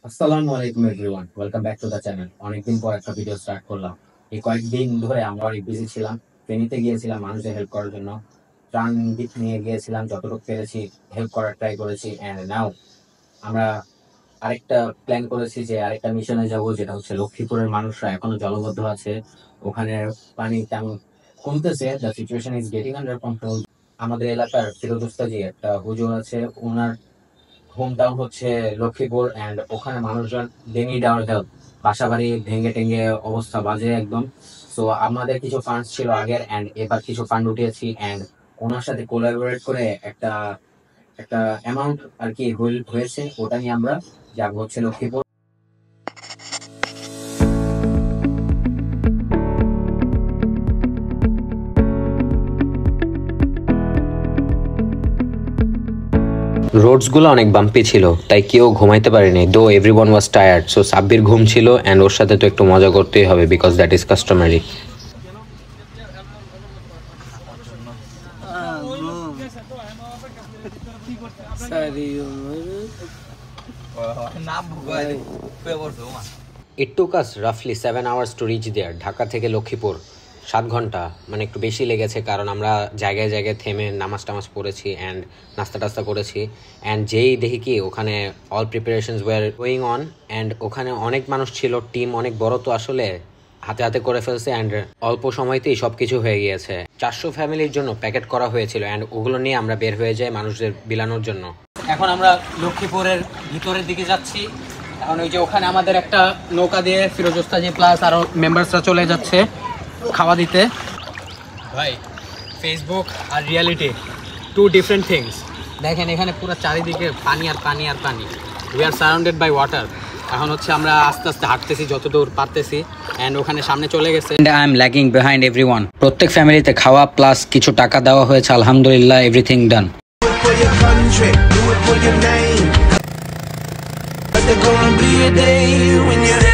আসসালামু আলাইকুম everyone, welcome back to the channel. অনেকদিন পর একটা ভিডিও স্টার্ট করলাম। এই কয়েকদিন ধরে আমরা অনেক বিজি ছিলাম। ফেনীতে গিয়েছিলাম মানুষের হেল্প করার জন্য। ত্রাণ দিক নিয়ে গিয়েছিলাম, যতটুকু পেরেছি হেল্প করার ট্রাই করেছি। অ্যান্ড নাও আমরা আরেকটা প্ল্যান করেছি যে আরেকটা মিশনে যাব, যেটা হচ্ছে লক্ষ্মীপুরের মানুষরা এখনো জলবদ্ধ আছে। ওখানে পানি তেমন কমতেছে, the situation is getting under control. আমাদের এলাকার ফিরোজুস্তাজি একটা হুজুর আছে, ওনার হোম টাউন হচ্ছে লক্ষ্মীপুর। এন্ড ওখানে মানুষজন দে নিড আওয়ার হেল্প। বাসা বাড়ি ভেঙে টেঙ্গে অবস্থা বাজে একদম। সো আমাদের কিছু ফান্ড ছিল আগের, এন্ড এবার কিছু ফান্ড উঠিয়েছি। এন্ড ওনার সাথে কোলাবোরেট করে একটা একটা অ্যামাউন্ট আর কি হয়েছে, ওটা নিয়ে আমরা যাবো হচ্ছে লক্ষ্মীপুর। রোডস গুলো অনেক বাম্পি ছিল, তাই কেউ ঘুমাইতে পারেনি। দো everyone was tired, so Sabbir ঘুম ছিল অ্যান্ড ওর সাথে তো একটু মজা করতেই হবে because that is customary. It took us রাফলি 7 hours to reach there. Dhaka থেকে লক্ষ্মীপুর 7 ঘন্টা, মানে একটু বেশি লেগেছে কারণ আমরা জায়গায় জায়গায় থেমে নামাজ টামাজ পড়েছি অ্যান্ড নাস্তা টাস্তা করেছি। অ্যান্ড যেই দেখি কি ওখানে all preparations were going on and ওখানে অনেক মানুষ ছিল, টিম অনেক বড়, তো আসলে হাতে হাতে করে ফেলছে অ্যান্ড অল্প সময়তেই সব কিছু হয়ে গিয়েছে। 400 ফ্যামিলির জন্য প্যাকেট করা হয়েছিল অ্যান্ড ওগুলো নিয়ে আমরা বের হয়ে যাই মানুষদের বিলানোর জন্য। এখন আমরা লক্ষ্মীপুরের ভিতরের দিকে যাচ্ছি। এখন ওই যে ওখানে আমাদের একটা নৌকা দিয়ে ফিরোজস্তাজি প্লাস আরো মেম্বার্সরা চলে যাচ্ছে খাওয়া দিতে। ভাই, ফেসবুক আর রিয়ালিটি টু ডিফারেন্ট থিংস। দেখেন এখানে পুরো চারিদিকে পানি আর পানি আর পানি। We are surrounded by water. এখন হচ্ছে আমরা আস্তে আস্তে হাঁটতেছি যতদূর পারতেছি অ্যান্ড ওখানে সামনে চলে গেছে। I am lagging behind everyone. প্রত্যেক ফ্যামিলিতে খাওয়া প্লাস কিছু টাকা দেওয়া হয়েছে, আলহামদুলিল্লাহ, everything done. for your country, do it for your name. But there's gonna be a day when you're